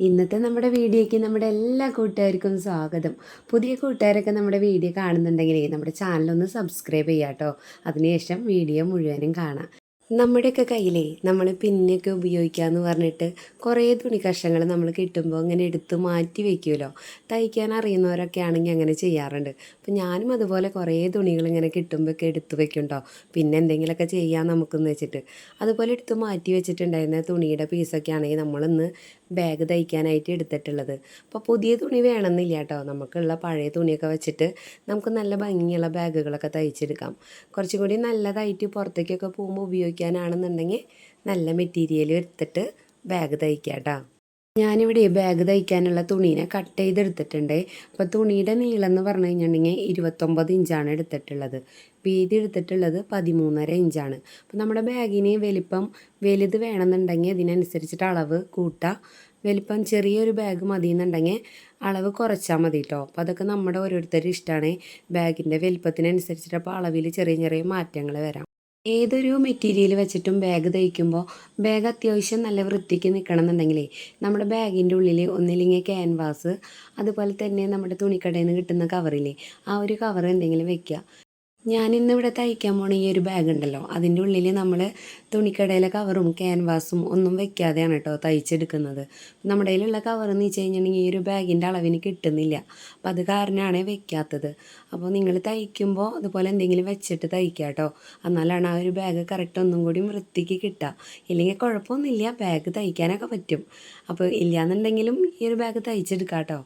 ഇന്നത്തെ നമ്മുടെ വീഡിയോയ്ക്ക് നമ്മുടെ എല്ലാ കൂട്ടുകാർക്കും സ്വാഗതം. പുതിയ കൂട്ടുകാരൊക്കെ നമ്മുടെ വീഡിയോ കാണുന്നുണ്ടെങ്കിലേ നമ്മുടെ ചാനലൊന്ന് സബ്സ്ക്രൈബ് ചെയ്യാം കേട്ടോ. അതിനുശേഷം വീഡിയോ മുഴുവനും കാണാം. നമ്മുടെയൊക്കെ കയ്യിലേ നമ്മൾ പിന്നെയൊക്കെ ഉപയോഗിക്കാമെന്ന് പറഞ്ഞിട്ട് കുറേ തുണി കഷ്ണങ്ങൾ നമ്മൾ കിട്ടുമ്പോൾ അങ്ങനെ എടുത്ത് മാറ്റി വയ്ക്കുമല്ലോ. തയ്ക്കാൻ അറിയുന്നവരൊക്കെ ആണെങ്കിൽ അങ്ങനെ ചെയ്യാറുണ്ട്. അപ്പം ഞാനും അതുപോലെ കുറേ തുണികൾ ഇങ്ങനെ കിട്ടുമ്പോഴൊക്കെ എടുത്ത് വെക്കുന്നുണ്ടോ, പിന്നെ എന്തെങ്കിലുമൊക്കെ ചെയ്യാം നമുക്കെന്ന് വെച്ചിട്ട് അതുപോലെ എടുത്ത് മാറ്റി വെച്ചിട്ടുണ്ടായിരുന്ന തുണിയുടെ പീസൊക്കെ ആണെങ്കിൽ നമ്മളിന്ന് ബാഗ് തയ്ക്കാനായിട്ട് എടുത്തിട്ടുള്ളത്. അപ്പോൾ പുതിയ തുണി വേണമെന്നില്ല കേട്ടോ, നമുക്കുള്ള പഴയ തുണിയൊക്കെ വെച്ചിട്ട് നമുക്ക് നല്ല ഭംഗിയുള്ള ബാഗുകളൊക്കെ തയ്ച്ചെടുക്കാം. കുറച്ചും കൂടി നല്ലതായിട്ട് പുറത്തേക്കൊക്കെ പോകുമ്പോൾ ഉപയോഗിക്കാനാണെന്നുണ്ടെങ്കിൽ നല്ല മെറ്റീരിയൽ എടുത്തിട്ട് ബാഗ് തയ്ക്കാം കേട്ടോ. ഞാനിവിടെ ബാഗ് തയ്ക്കാനുള്ള തുണീനെ കട്ട് ചെയ്തെടുത്തിട്ടുണ്ട്. അപ്പോൾ തുണിയുടെ നീളം എന്ന് പറഞ്ഞു കഴിഞ്ഞിട്ടുണ്ടെങ്കിൽ 29 ഇഞ്ചാണ് എടുത്തിട്ടുള്ളത്. വീതി എടുത്തിട്ടുള്ളത് 13.5 ഇഞ്ചാണ്. അപ്പോൾ നമ്മുടെ ബാഗിന് വലിപ്പം വലുത് വേണമെന്നുണ്ടെങ്കിൽ ഇതിനനുസരിച്ചിട്ട് അളവ് കൂട്ടുക. വലിപ്പം ചെറിയൊരു ബാഗ് മതി എന്നുണ്ടെങ്കിൽ അളവ് കുറച്ചാൽ മതി കേട്ടോ. അപ്പോൾ അതൊക്കെ നമ്മുടെ ഓരോരുത്തരുടെ ഇഷ്ടമാണ്. ബാഗിൻ്റെ വലിപ്പത്തിനനുസരിച്ചിട്ട് അപ്പോൾ അളവിൽ ചെറിയ ചെറിയ മാറ്റങ്ങൾ വരാം. ഏതൊരു മെറ്റീരിയൽ വെച്ചിട്ടും ബാഗ് തയ്ക്കുമ്പോൾ ബാഗ് അത്യാവശ്യം നല്ല വൃത്തിക്ക് നിൽക്കണം എന്നുണ്ടെങ്കിലേ നമ്മുടെ ബാഗിൻ്റെ ഉള്ളിൽ ഒന്നില്ലെങ്കിൽ ക്യാൻവാസ്, അതുപോലെ തന്നെ നമ്മുടെ തുണിക്കടയിൽ നിന്ന് കിട്ടുന്ന കവറില്ലേ, ആ ഒരു കവർ എന്തെങ്കിലും വെക്കുക. ഞാനിന്നിവിടെ തയ്ക്കാൻ പോണ ഈ ഒരു ബാഗ് ഉണ്ടല്ലോ, അതിൻ്റെ ഉള്ളിൽ നമ്മൾ തുണിക്കടയിലെ കവറും ക്യാൻവാസും ഒന്നും വെക്കാതെയാണ് കേട്ടോ തയ്ച്ചെടുക്കുന്നത്. നമ്മുടെ കയ്യിലുള്ള കവറെന്ന് വെച്ച് കഴിഞ്ഞിട്ടുണ്ടെങ്കിൽ ഈ ഒരു ബാഗിൻ്റെ അളവിന് കിട്ടുന്നില്ല. അപ്പോൾ അത് കാരണമാണ് വെക്കാത്തത്. അപ്പോൾ നിങ്ങൾ തയ്ക്കുമ്പോൾ അതുപോലെ എന്തെങ്കിലും വെച്ചിട്ട് തയ്ക്കുക കേട്ടോ. എന്നാലാണ് ആ ഒരു ബാഗ് കറക്റ്റ് ഒന്നും കൂടി വൃത്തിക്ക് കിട്ടുക. ഇല്ലെങ്കിൽ കുഴപ്പമൊന്നുമില്ല, ബാഗ് തയ്ക്കാനൊക്കെ പറ്റും. അപ്പോൾ ഇല്ലയെന്നുണ്ടെങ്കിലും ഈ ഒരു ബാഗ് തയ്ച്ചെടുക്കാം കേട്ടോ.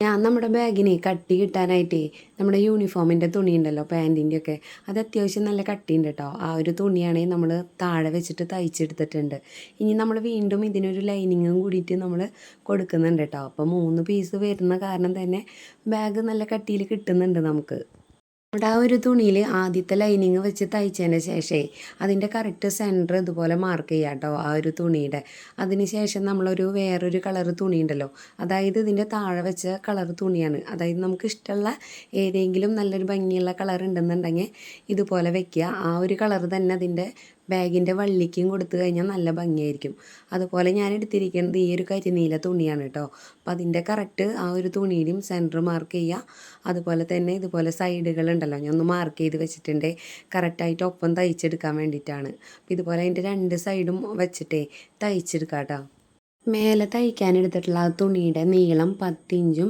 ഞാൻ നമ്മുടെ ബാഗിന് കട്ടി കിട്ടാനായിട്ടേ നമ്മുടെ യൂണിഫോമിൻ്റെ തുണി ഉണ്ടല്ലോ, പാൻറ്റിൻ്റെ ഒക്കെ, അത് അത്യാവശ്യം നല്ല കട്ടിയുണ്ട് കേട്ടോ. ആ ഒരു തുണിയാണെങ്കിൽ നമ്മൾ താഴെ വെച്ചിട്ട് തയ്ച്ചെടുത്തിട്ടുണ്ട്. ഇനി നമ്മൾ വീണ്ടും ഇതിനൊരു ലൈനിങ്ങും കൂടിയിട്ട് നമ്മൾ കൊടുക്കുന്നുണ്ട് കേട്ടോ. അപ്പോൾ 3 പീസ് വരുന്ന കാരണം തന്നെ ബാഗ് നല്ല കട്ടിയിൽ കിട്ടുന്നുണ്ട് നമുക്ക്. നമ്മുടെ ആ ഒരു തുണിയിൽ ആദ്യത്തെ ലൈനിങ് വെച്ച് തയ്ച്ചതിന് ശേഷമേ അതിൻ്റെ കറക്റ്റ് സെൻറ്റർ ഇതുപോലെ മാർക്ക് ചെയ്യാം കേട്ടോ ആ ഒരു തുണിയുടെ. അതിന് ശേഷം നമ്മളൊരു വേറൊരു കളർ തുണി ഉണ്ടല്ലോ, അതായത് ഇതിൻ്റെ താഴെ വെച്ച കളർ തുണിയാണ്. അതായത് നമുക്ക് ഇഷ്ടമുള്ള ഏതെങ്കിലും നല്ലൊരു ഭംഗിയുള്ള കളർ ഉണ്ടെന്നുണ്ടെങ്കിൽ ഇതുപോലെ വെക്കുക. ആ ഒരു കളർ തന്നെ അതിൻ്റെ ബാഗിൻ്റെ വള്ളിക്കും കൊടുത്തു കഴിഞ്ഞാൽ നല്ല ഭംഗിയായിരിക്കും. അതുപോലെ ഞാൻ എടുത്തിരിക്കുന്നത് ഈ ഒരു കരിനീല തുണിയാണ് കേട്ടോ. അപ്പോൾ അതിൻ്റെ കറക്റ്റ് ആ ഒരു തുണിയുടെയും സെൻറ്റർ മാർക്ക് ചെയ്യുക. അതുപോലെ തന്നെ ഇതുപോലെ സൈഡുകളുണ്ടല്ലോ, ഞാൻ ഒന്ന് മാർക്ക് ചെയ്ത് വെച്ചിട്ടുണ്ട് കറക്റ്റായിട്ട് ഒപ്പം തയ്ച്ചെടുക്കാൻ വേണ്ടിയിട്ടാണ്. അപ്പോൾ ഇതുപോലെ അതിൻ്റെ 2 സൈഡും വെച്ചിട്ടേ തയ്ച്ചെടുക്കാം കേട്ടോ. മേലെ തയ്ക്കാനെടുത്തിട്ടുള്ള ആ തുണിയുടെ നീളം 10 ഇഞ്ചും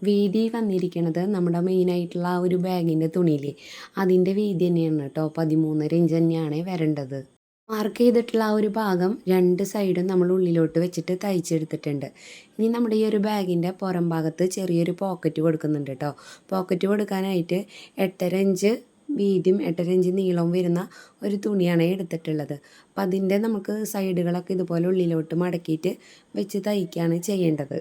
വീതി വന്നിരിക്കുന്നത് നമ്മുടെ മെയിനായിട്ടുള്ള ആ ഒരു ബാഗിൻ്റെ തുണിയില്ലേ, അതിൻ്റെ വീതി തന്നെയാണ് കേട്ടോ. 13.5 ഇഞ്ച് തന്നെയാണ് വരേണ്ടത്. മാർക്ക് ചെയ്തിട്ടുള്ള ആ ഒരു ഭാഗം 2 സൈഡും നമ്മൾ ഉള്ളിലോട്ട് വെച്ചിട്ട് തയ്ച്ചെടുത്തിട്ടുണ്ട്. ഇനി നമ്മുടെ ഈ ഒരു ബാഗിൻ്റെ പുറം ഭാഗത്ത് ചെറിയൊരു പോക്കറ്റ് കൊടുക്കുന്നുണ്ട് കേട്ടോ. പോക്കറ്റ് കൊടുക്കാനായിട്ട് 8.5 ഇഞ്ച് വീതിയും 8.5 ഇഞ്ച് നീളവും വരുന്ന ഒരു തുണിയാണ് എടുത്തിട്ടുള്ളത്. അപ്പം അതിൻ്റെ നമുക്ക് സൈഡുകളൊക്കെ ഇതുപോലെ ഉള്ളിലോട്ട് മടക്കിയിട്ട് വെച്ച് തയ്ക്കുകയാണ് ചെയ്യേണ്ടത്.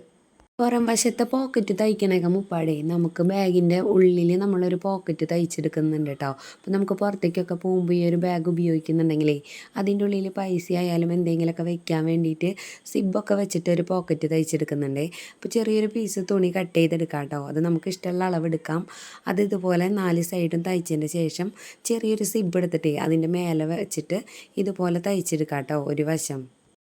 പുറം വശത്തെ പോക്കറ്റ് തയ്ക്കണേക്കാൾ മുപ്പാടെ നമുക്ക് ബാഗിൻ്റെ ഉള്ളിൽ നമ്മളൊരു പോക്കറ്റ് തയ്ച്ചെടുക്കുന്നുണ്ട് കേട്ടോ. അപ്പോൾ നമുക്ക് പുറത്തേക്കൊക്കെ പോകുമ്പോൾ ഈ ഒരു ബാഗ് ഉപയോഗിക്കുന്നുണ്ടെങ്കിലേ അതിൻ്റെ ഉള്ളിൽ പൈസ ആയാലും എന്തെങ്കിലുമൊക്കെ വെക്കാൻ വേണ്ടിയിട്ട് സിബൊക്കെ വെച്ചിട്ട് ഒരു പോക്കറ്റ് തയ്ച്ചെടുക്കുന്നുണ്ട്. അപ്പോൾ ചെറിയൊരു പീസ് തുണി കട്ട് ചെയ്തെടുക്കാം കേട്ടോ. അത് നമുക്ക് ഇഷ്ടമുള്ള അളവെടുക്കാം. അത് ഇതുപോലെ 4 സൈഡും തയ്ച്ചതിന് ശേഷം ചെറിയൊരു സിബ് എടുത്തിട്ട് അതിൻ്റെ മേലെ വെച്ചിട്ട് ഇതുപോലെ തയ്ച്ചെടുക്കാം കേട്ടോ ഒരു വശം.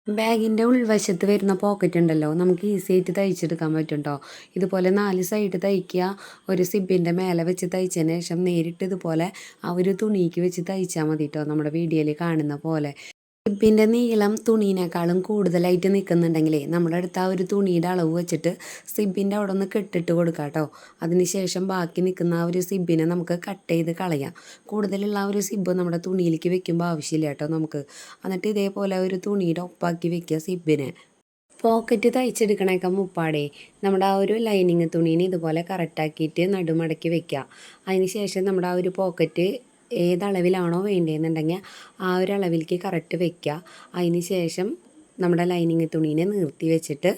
ബാഗിൻ്റെ ഉൾവശത്ത് വരുന്ന പോക്കറ്റ് ഉണ്ടല്ലോ, നമുക്ക് ഈസി ആയിട്ട് തയ്ച്ചെടുക്കാൻ പറ്റും കേട്ടോ. ഇതുപോലെ 4 സൈഡ് തയ്ക്കുക. ഒരു സിബിൻ്റെ മേലെ വെച്ച് തയ്ച്ചതിന് ശേഷം നേരിട്ട് ഇതുപോലെ ആ ഒരു തുണിക്ക് വെച്ച് തയ്ച്ചാൽ മതി കേട്ടോ, നമ്മുടെ വീഡിയോയിൽ കാണുന്ന പോലെ. സിബിൻ്റെ നീളം തുണീനേക്കാളും കൂടുതലായിട്ട് നിൽക്കുന്നുണ്ടെങ്കിലേ നമ്മുടെ അടുത്ത് ആ ഒരു തുണിയുടെ അളവ് വെച്ചിട്ട് സിബിൻ്റെ അവിടെ ഒന്ന് കെട്ടിട്ട് കൊടുക്കാം കേട്ടോ. അതിനുശേഷം ബാക്കി നിൽക്കുന്ന ആ ഒരു സിബിനെ നമുക്ക് കട്ട് ചെയ്ത് കളയാം. കൂടുതലുള്ള ആ ഒരു സിബ് നമ്മുടെ തുണിയിലേക്ക് വെക്കുമ്പോൾ ആവശ്യമില്ല കേട്ടോ നമുക്ക്. എന്നിട്ട് ഇതേപോലെ ഒരു തുണിയുടെ ഒപ്പാക്കി വെക്കുക സിബിനെ. പോക്കറ്റ് തയ്ച്ചെടുക്കണേക്കാൾ മുപ്പാടെ നമ്മുടെ ആ ഒരു ലൈനിങ് തുണീനെ ഇതുപോലെ കറക്റ്റാക്കിയിട്ട് നടുമടക്കി വെക്കുക. അതിന് ശേഷം നമ്മുടെ ആ ഒരു പോക്കറ്റ് ഏതളവിലാണോ വേണ്ടതെന്നുണ്ടെങ്കിൽ ആ ഒരു അളവിലേക്ക് കറക്റ്റ് വെക്കുക. അതിന് ശേഷം നമ്മുടെ ലൈനിങ് തുണീനെ നിർത്തി വെച്ചിട്ട്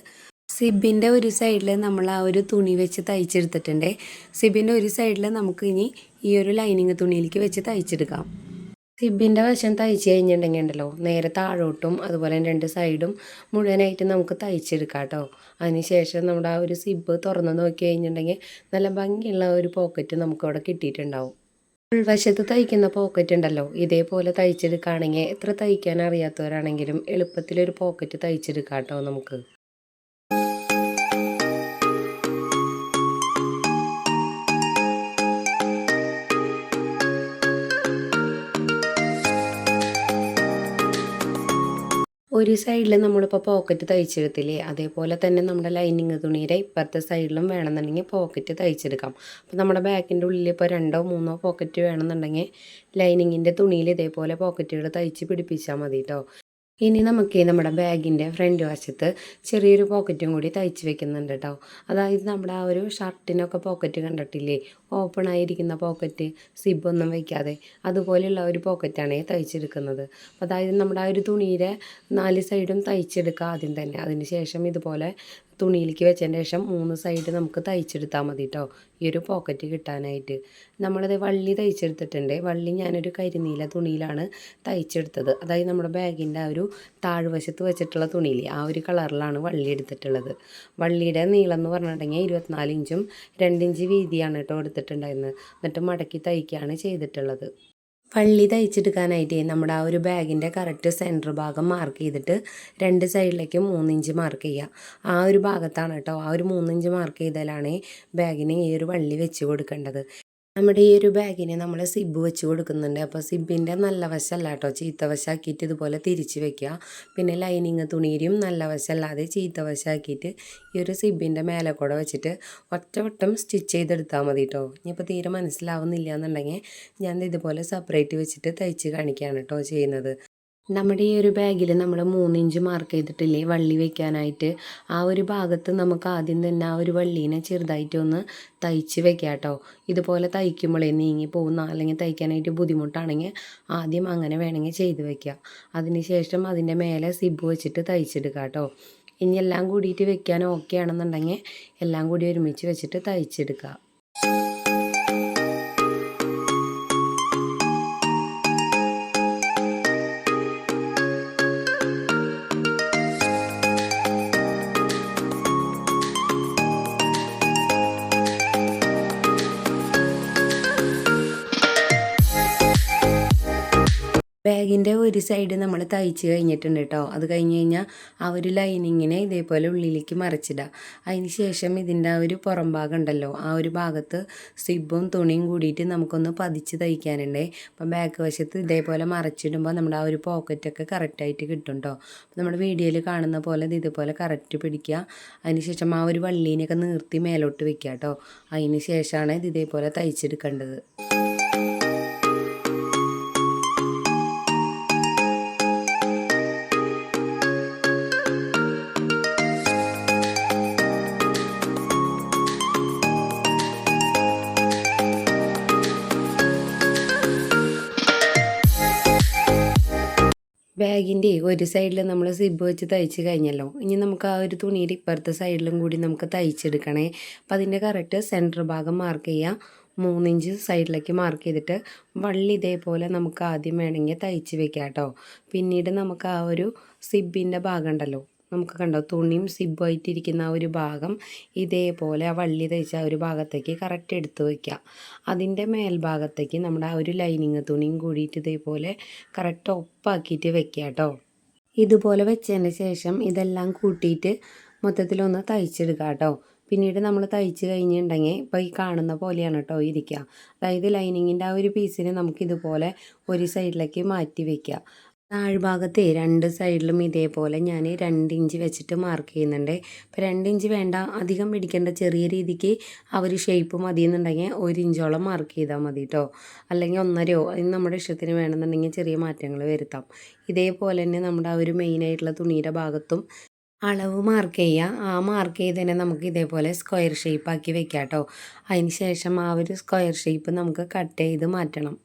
സിബിൻ്റെ ഒരു സൈഡിൽ നമ്മൾ ആ ഒരു തുണി വെച്ച് തയ്ച്ചെടുത്തിട്ടുണ്ട്. സിബിൻ്റെ ഒരു സൈഡിൽ നമുക്ക് ഇനി ഈ ഒരു ലൈനിങ് തുണിയിലേക്ക് വെച്ച് തയ്ച്ചെടുക്കാം. സിബിൻ്റെ വശം തയ്ച്ച് കഴിഞ്ഞിട്ടുണ്ടെങ്കിൽ ഉണ്ടല്ലോ, നേരെ താഴോട്ടും അതുപോലെ 2 സൈഡും മുഴുവനായിട്ട് നമുക്ക് തയ്ച്ചെടുക്കാം കേട്ടോ. അതിന് ശേഷം നമ്മുടെ ആ ഒരു സിബ് തുറന്ന് നോക്കി കഴിഞ്ഞിട്ടുണ്ടെങ്കിൽ നല്ല ഭംഗിയുള്ള ഒരു പോക്കറ്റ് നമുക്കവിടെ കിട്ടിയിട്ടുണ്ടാവും. ഉൾവശത്ത് തയ്ക്കുന്ന പോക്കറ്റ് ഉണ്ടല്ലോ, ഇതേപോലെ തയ്ച്ചെടുക്കുകയാണെങ്കിൽ എത്ര തയ്ക്കാൻ അറിയാത്തവരാണെങ്കിലും എളുപ്പത്തിലൊരു പോക്കറ്റ് തയ്ച്ചെടുക്കാം കേട്ടോ നമുക്ക്. ഒരു സൈഡിൽ നമ്മളിപ്പോൾ പോക്കറ്റ് തയ്ച്ചെടുത്തില്ലേ, അതേപോലെ തന്നെ നമ്മുടെ ലൈനിങ് തുണിയുടെ ഇപ്പുറത്തെ സൈഡിലും വേണമെന്നുണ്ടെങ്കിൽ പോക്കറ്റ് തയ്ച്ചെടുക്കാം. അപ്പോൾ നമ്മുടെ ബാക്കിൻ്റെ ഉള്ളിൽ ഇപ്പോൾ 2 3 പോക്കറ്റ് വേണമെന്നുണ്ടെങ്കിൽ ലൈനിങ്ങിൻ്റെ തുണിയിൽ ഇതേപോലെ പോക്കറ്റുകൾ തയ്ച്ച് പിടിപ്പിച്ചാൽ മതി കേട്ടോ. ഇനി നമുക്ക് നമ്മുടെ ബാഗിൻ്റെ ഫ്രണ്ട് വശത്ത് ചെറിയൊരു പോക്കറ്റും കൂടി തയ്ച്ച് വെക്കുന്നുണ്ട് കേട്ടോ. അതായത് നമ്മുടെ ആ ഒരു ഷർട്ടിനൊക്കെ പോക്കറ്റ് കണ്ടിട്ടില്ലേ, ഓപ്പൺ ആയിരിക്കുന്ന പോക്കറ്റ്, സിബൊന്നും വയ്ക്കാതെ അതുപോലെയുള്ള ഒരു പോക്കറ്റാണ് തയ്ച്ചെടുക്കുന്നത്. അതായത് നമ്മുടെ ആ ഒരു തുണിയുടെ 4 സൈഡും തയ്ച്ചെടുക്കുക ആദ്യം തന്നെ. അതിന് ശേഷം ഇതുപോലെ തുണിയിലേക്ക് വെച്ചതിന് ശേഷം 3 സൈഡ് നമുക്ക് തയ്ച്ചെടുത്താൽ മതി കേട്ടോ, ഈ ഒരു പോക്കറ്റ് കിട്ടാനായിട്ട്. നമ്മളിത് വള്ളി തയ്ച്ചെടുത്തിട്ടുണ്ട്. വള്ളി ഞാനൊരു കരിനീല തുണിയിലാണ് തയ്ച്ചെടുത്തത്. അതായത് നമ്മുടെ ബാഗിൻ്റെ ആ ഒരു താഴ്വശത്ത് വെച്ചിട്ടുള്ള തുണിയിൽ ആ ഒരു കളറിലാണ് വള്ളി എടുത്തിട്ടുള്ളത്. വള്ളിയുടെ നീളം എന്ന് പറഞ്ഞിട്ടുണ്ടെങ്കിൽ 24 ഇഞ്ചും 2 ഇഞ്ച് വീതിയാണ് കേട്ടോ എടുത്തിട്ടുണ്ടായിരുന്നത്. എന്നിട്ട് മടക്കി തയ്ക്കുകയാണ് ചെയ്തിട്ടുള്ളത്. വള്ളി തയ്ച്ചെടുക്കാനായിട്ട് നമ്മുടെ ആ ഒരു ബാഗിൻ്റെ കറക്റ്റ് സെൻറ്റർ ഭാഗം മാർക്ക് ചെയ്തിട്ട് 2 സൈഡിലേക്കും 3 ഇഞ്ച് മാർക്ക് ചെയ്യുക. ആ ഒരു ഭാഗത്താണ് കേട്ടോ, ആ ഒരു 3 ഇഞ്ച് മാർക്ക് ചെയ്താലാണ് ബാഗിന് ഈ ഒരു വള്ളി വെച്ച് കൊടുക്കേണ്ടത്. നമ്മുടെ ഈ ഒരു ബാഗിന് നമ്മൾ സിബ് വെച്ച് കൊടുക്കുന്നുണ്ട്. അപ്പോൾ സിബിൻ്റെ നല്ല വശമല്ല കേട്ടോ, ചീത്ത വശമാക്കിയിട്ട് ഇതുപോലെ തിരിച്ച് വെക്കുക. പിന്നെ ലൈനിങ് തുണിയിലും നല്ല വശമല്ലാതെ ചീത്ത വശമാക്കിയിട്ട് ഈ ഒരു സിബിൻ്റെ മേലെ കൂടെ വെച്ചിട്ട് ഒറ്റവട്ടം സ്റ്റിച്ച് ചെയ്തെടുത്താൽ മതി കേട്ടോ. ഇനിയിപ്പോൾ തീരെ മനസ്സിലാവുന്നില്ല എന്നുണ്ടെങ്കിൽ ഞാൻ ഇതുപോലെ സെപ്പറേറ്റ് വെച്ചിട്ട് തയ്ച്ച് കാണിക്കുകയാണ് കേട്ടോ ചെയ്യുന്നത്. നമ്മുടെ ഈ ഒരു ബാഗിൽ നമ്മൾ 3 ഇഞ്ച് മാർക്ക് ചെയ്തിട്ടില്ലേ വള്ളി വെക്കാനായിട്ട്, ആ ഒരു ഭാഗത്ത് നമുക്ക് ആദ്യം തന്നെ ആ ഒരു വള്ളീനെ ചെറുതായിട്ടൊന്ന് തയ്ച്ച് വെക്കാം കേട്ടോ. ഇതുപോലെ തയ്ക്കുമ്പോഴേ നീങ്ങി പോകുന്ന അല്ലെങ്കിൽ തയ്ക്കാനായിട്ട് ബുദ്ധിമുട്ടാണെങ്കിൽ ആദ്യം അങ്ങനെ വേണമെങ്കിൽ ചെയ്ത് വെക്കുക. അതിന് ശേഷം അതിൻ്റെ മേലെ സിബ് വെച്ചിട്ട് തയ്ച്ചെടുക്കുക കേട്ടോ. ഇനി എല്ലാം കൂടിയിട്ട് വെക്കാൻ ഓക്കെ ആണെന്നുണ്ടെങ്കിൽ എല്ലാം കൂടി ഒരുമിച്ച് വെച്ചിട്ട് തയ്ച്ചെടുക്കുക. ബാഗിൻ്റെ ഒരു സൈഡ് നമ്മൾ തയ്ച്ച് കഴിഞ്ഞിട്ടുണ്ട് കേട്ടോ. അത് കഴിഞ്ഞ് കഴിഞ്ഞാൽ ആ ഒരു ലൈനിങ്ങിനെ ഇതേപോലെ ഉള്ളിലേക്ക് മറിച്ചിടുക. അതിന് ശേഷം ഇതിൻ്റെ ആ ഒരു പുറം ഭാഗം ഉണ്ടല്ലോ, ആ ഒരു ഭാഗത്ത് സിബും തുണിയും കൂടിയിട്ട് നമുക്കൊന്ന് പതിച്ച് തയ്ക്കാനുണ്ട്. അപ്പം ബാക്ക് വശത്ത് ഇതേപോലെ മറിച്ചിടുമ്പോൾ നമ്മുടെ ആ ഒരു പോക്കറ്റൊക്കെ കറക്റ്റായിട്ട് കിട്ടും കേട്ടോ. അപ്പോൾ നമ്മുടെ വീഡിയോയിൽ കാണുന്ന പോലെ ഇതുപോലെ കറക്റ്റ് പിടിക്കുക. അതിന് ശേഷം ആ ഒരു വള്ളീനെയൊക്കെ നിർത്തി മേലോട്ട് വെക്കുക കേട്ടോ. അതിന് ശേഷമാണ് ഇത് ഇതേപോലെ തയ്ച്ചെടുക്കേണ്ടത്. ബാഗിൻ്റെ ഒരു സൈഡിൽ നമ്മൾ സിബ് വെച്ച് തയ്ച്ച് കഴിഞ്ഞല്ലോ. ഇനി നമുക്ക് ആ ഒരു തുണിയുടെ ഇപ്പുറത്തെ സൈഡിലും കൂടി നമുക്ക് തയ്ച്ചെടുക്കണേ. അപ്പം അതിൻ്റെ കറക്റ്റ് സെൻറ്റർ ഭാഗം മാർക്ക് ചെയ്യുക. 3 ഇഞ്ച് സൈഡിലേക്ക് മാർക്ക് ചെയ്തിട്ട് വള്ളി ഇതേപോലെ നമുക്ക് ആദ്യം വേണമെങ്കിൽ തയ്ച്ച് വെക്കാം കേട്ടോ. പിന്നീട് നമുക്ക് ആ ഒരു സിബിൻ്റെ ഭാഗം ഉണ്ടല്ലോ, നമുക്ക് കണ്ടോ തുണിയും സിബായിട്ടിരിക്കുന്ന ആ ഒരു ഭാഗം ഇതേപോലെ ആ വള്ളി തയ്ച്ച ആ ഒരു ഭാഗത്തേക്ക് കറക്റ്റ് എടുത്ത് വയ്ക്കുക. അതിൻ്റെ മേൽഭാഗത്തേക്ക് നമ്മുടെ ആ ഒരു ലൈനിങ് തുണിയും കൂടിയിട്ട് ഇതേപോലെ കറക്റ്റ് ഒപ്പാക്കിയിട്ട് വെക്കുക കേട്ടോ. ഇതുപോലെ വെച്ചതിന് ശേഷം ഇതെല്ലാം കൂട്ടിയിട്ട് മൊത്തത്തിലൊന്ന് തയ്ച്ചെടുക്കുക കേട്ടോ. പിന്നീട് നമ്മൾ തയ്ച്ച് കഴിഞ്ഞിട്ടുണ്ടെങ്കിൽ ഇപ്പോൾ ഈ കാണുന്ന പോലെയാണ് കേട്ടോ ഇരിക്കുക. അതായത് ലൈനിങ്ങിൻ്റെ ആ ഒരു പീസിനെ നമുക്കിതുപോലെ ഒരു സൈഡിലേക്ക് മാറ്റി വയ്ക്കുക. താഴ്ഭാഗത്തെ 2 സൈഡിലും ഇതേപോലെ ഞാൻ 2 ഇഞ്ച് വെച്ചിട്ട് മാർക്ക് ചെയ്യുന്നുണ്ട്. ഇപ്പോൾ 2 ഇഞ്ച് വേണ്ട, അധികം പിടിക്കേണ്ട, ചെറിയ രീതിക്ക് ആ ഒരു ഷേപ്പ് മതി എന്നുണ്ടെങ്കിൽ 1 ഇഞ്ചോളം മാർക്ക് ചെയ്താൽ മതി കേട്ടോ. അല്ലെങ്കിൽ 1.5 അതിന് നമ്മുടെ ഇഷ്ടത്തിന് വേണമെന്നുണ്ടെങ്കിൽ ചെറിയ മാറ്റങ്ങൾ വരുത്താം. ഇതേപോലെ തന്നെ നമ്മുടെ ആ ഒരു മെയിനായിട്ടുള്ള തുണിയുടെ ഭാഗത്തും അളവ് മാർക്ക് ചെയ്യുക. ആ മാർക്ക് ചെയ്തതിനെ നമുക്ക് ഇതേപോലെ സ്ക്വയർ ഷേപ്പാക്കി വെക്കാം കേട്ടോ. അതിന് ശേഷം ആ ഒരു സ്ക്വയർ ഷേപ്പ് നമുക്ക് കട്ട് ചെയ്ത് മാറ്റണം.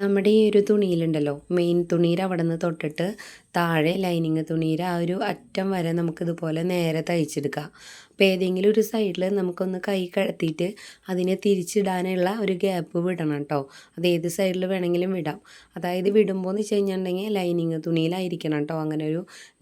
നമ്മുടെ ഈ ഒരു തുണിയിലുണ്ടല്ലോ, മെയിൻ തുണിയിൽ അവിടെ നിന്ന് തൊട്ടിട്ട് താഴെ ലൈനിങ് തുണിയുടെ ആ ഒരു അറ്റം വരെ നമുക്കിതുപോലെ നേരെ തയ്ച്ചെടുക്കാം. അപ്പോൾ ഏതെങ്കിലും ഒരു സൈഡിൽ നമുക്കൊന്ന് കൈ കടത്തിയിട്ട് അതിനെ തിരിച്ചിടാനുള്ള ഒരു ഗ്യാപ്പ് വിടണം കേട്ടോ. അത് ഏത് സൈഡിൽ വേണമെങ്കിലും വിടാം. അതായത് വിടുമ്പോൾ എന്ന് വെച്ച് കഴിഞ്ഞിട്ടുണ്ടെങ്കിൽ ലൈനിങ് തുണിയിലായിരിക്കണം കേട്ടോ അങ്ങനെ ഒരു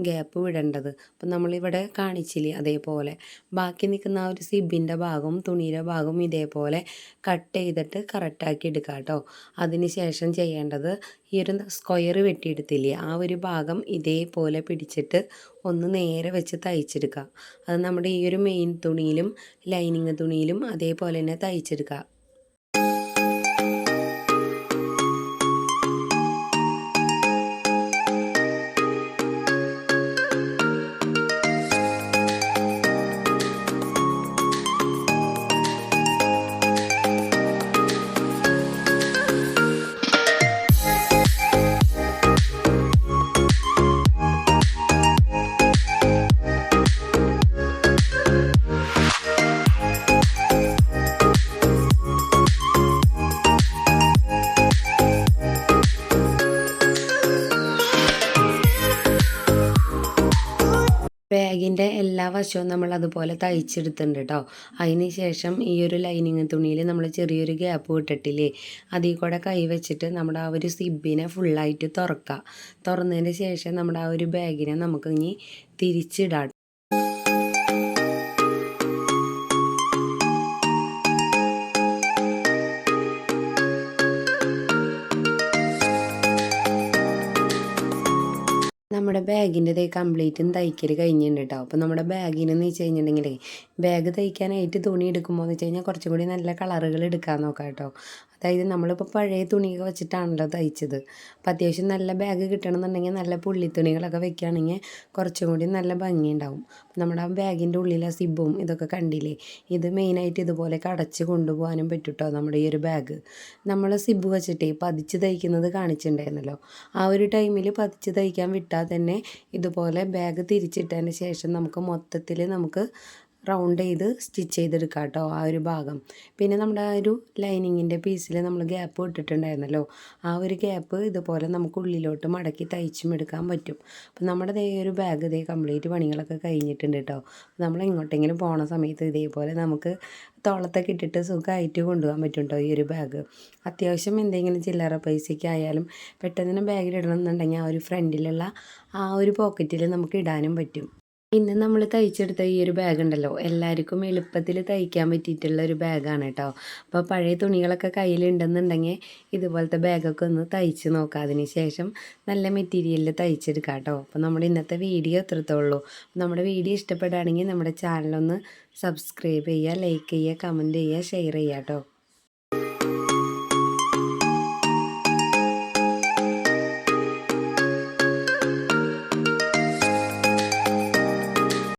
ഗ്യാപ്പ് വിടേണ്ടത്. അപ്പം നമ്മളിവിടെ കാണിച്ചില്ലേ അതേപോലെ ബാക്കി നിൽക്കുന്ന ആ ഒരു സിബിൻ്റെ ഭാഗവും തുണിയുടെ ഭാഗവും ഇതേപോലെ കട്ട് ചെയ്തിട്ട് കറക്റ്റാക്കി എടുക്കുക കേട്ടോ. അതിന് ശേഷം ചെയ്യേണ്ടത് ഈ ഒരു സ്ക്വയർ വെട്ടിയെടുത്തില്ലേ ആ ഒരു ഭാഗം ഇതേപോലെ പിടിച്ചിട്ട് ഒന്ന് നേരെ വെച്ച് തയ്ച്ചെടുക്കുക. അത് നമ്മുടെ ഈ ഒരു മെയിൻ തുണിയിലും ലൈനിങ് തുണിയിലും അതേപോലെ തന്നെ തയ്ച്ചെടുക്കുക. ബാഗിൻ്റെ എല്ലാ വശവും നമ്മൾ അതുപോലെ തയ്ച്ചെടുത്തിട്ടുണ്ട് കേട്ടോ. അതിന് ശേഷം ഈ ഒരു ലൈനിങ് തുണിയിൽ നമ്മൾ ചെറിയൊരു ഗ്യാപ്പ് വിട്ടിട്ടില്ലേ അതിൽ കൂടെ കൈ വെച്ചിട്ട് നമ്മുടെ ആ ഒരു സിബിനെ ഫുള്ളായിട്ട് തുറക്കുക. തുറന്നതിന് ശേഷം നമ്മുടെ ആ ഒരു ബാഗിനെ നമുക്ക് ഇനി തിരിച്ചിടാം. നമ്മുടെ ബാഗിൻ്റെ കംപ്ലീറ്റും തയ്ക്കൽ കഴിഞ്ഞിട്ടുണ്ട് കേട്ടോ. അപ്പോൾ നമ്മുടെ ബാഗിനെന്ന് വെച്ച് കഴിഞ്ഞിട്ടുണ്ടെങ്കിലേ ബാഗ് തയ്ക്കാനായിട്ട് തുണി എടുക്കുമ്പോൾ എന്ന് വെച്ച് കഴിഞ്ഞാൽ കുറച്ചും കൂടി നല്ല കളറുകൾ എടുക്കാൻ നോക്കാം കേട്ടോ. അതായത് നമ്മളിപ്പോൾ പഴയ തുണിയൊക്കെ വെച്ചിട്ടാണല്ലോ തയ്ച്ചത്. അപ്പോൾ അത്യാവശ്യം നല്ല ബാഗ് കിട്ടണമെന്നുണ്ടെങ്കിൽ നല്ല പുള്ളി തുണികളൊക്കെ വെക്കുകയാണെങ്കിൽ കുറച്ചും കൂടി നല്ല ഭംഗിയുണ്ടാവും. അപ്പോൾ നമ്മുടെ ആ ബാഗിൻ്റെ ഉള്ളിലെ സിബും ഇതൊക്കെ കണ്ടില്ലേ ഇത് മെയിനായിട്ട് ഇതുപോലെ കടച്ച് കൊണ്ടുപോകാനും പറ്റും കേട്ടോ. നമ്മുടെ ഈ ഒരു ബാഗ് നമ്മൾ സിബ് വെച്ചിട്ടേ പതിച്ച് തയ്ക്കുന്നത് കാണിച്ചിട്ടുണ്ടായിരുന്നല്ലോ. ആ ഒരു ടൈമിൽ പതിച്ച് തയ്ക്കാൻ വിട്ടാൽ തന്നെ ഇതുപോലെ ബാഗ് തിരിച്ചിട്ടതിന് ശേഷം നമുക്ക് മൊത്തത്തിൽ നമുക്ക് റൗണ്ട് ചെയ്ത് സ്റ്റിച്ച് ചെയ്തെടുക്കാം കേട്ടോ ആ ഒരു ഭാഗം. പിന്നെ നമ്മുടെ ആ ഒരു ലൈനിങ്ങിൻ്റെ പീസിൽ നമ്മൾ ഗ്യാപ്പ് ഇട്ടിട്ടുണ്ടായിരുന്നല്ലോ ആ ഒരു ഗ്യാപ്പ് ഇതുപോലെ നമുക്ക് ഉള്ളിലോട്ട് മടക്കി തയ്ച്ചും എടുക്കാൻ പറ്റും. അപ്പം നമ്മുടെ ഈ ഒരു ബാഗ് കംപ്ലീറ്റ് പണികളൊക്കെ കഴിഞ്ഞിട്ടുണ്ട് കേട്ടോ. നമ്മൾ എങ്ങോട്ടെങ്കിലും പോണ സമയത്ത് ഇതേപോലെ നമുക്ക് തോളത്തൊക്കെ ഇട്ടിട്ട് സുഖമായിട്ട് കൊണ്ടുപോകാൻ പറ്റും കേട്ടോ ഈ ഒരു ബാഗ്. അത്യാവശ്യം എന്തെങ്കിലും ചില്ലറ പൈസയ്ക്കായാലും പെട്ടെന്ന് ബാഗിലിടണം എന്നുണ്ടെങ്കിൽ ആ ഒരു ഫ്രണ്ടിലുള്ള ആ ഒരു പോക്കറ്റിൽ നമുക്ക് ഇടാനും പറ്റും. ഇന്ന് നമ്മൾ തയ്ച്ചെടുത്ത ഈ ഒരു ബാഗ് ഉണ്ടല്ലോ എല്ലാവർക്കും എളുപ്പത്തിൽ തയ്ക്കാൻ പറ്റിയിട്ടുള്ള ഒരു ബാഗാണ് കേട്ടോ. അപ്പോൾ പഴയ തുണികളൊക്കെ കയ്യിലുണ്ടെന്നുണ്ടെങ്കിൽ ഇതുപോലത്തെ ബാഗൊക്കെ ഒന്ന് തയ്ച്ച് നോക്കാം. അതിന് ശേഷം നല്ല മെറ്റീരിയലിൽ തയ്ച്ചെടുക്കാം കേട്ടോ. അപ്പോൾ നമ്മുടെ ഇന്നത്തെ വീഡിയോ എത്രത്തോളൂ. നമ്മുടെ വീഡിയോ ഇഷ്ടപ്പെടുകയാണെങ്കിൽ നമ്മുടെ ചാനലൊന്ന് സബ്സ്ക്രൈബ് ചെയ്യുക, ലൈക്ക് ചെയ്യുക, കമൻറ്റ് ചെയ്യുക, ഷെയർ ചെയ്യുക കേട്ടോ.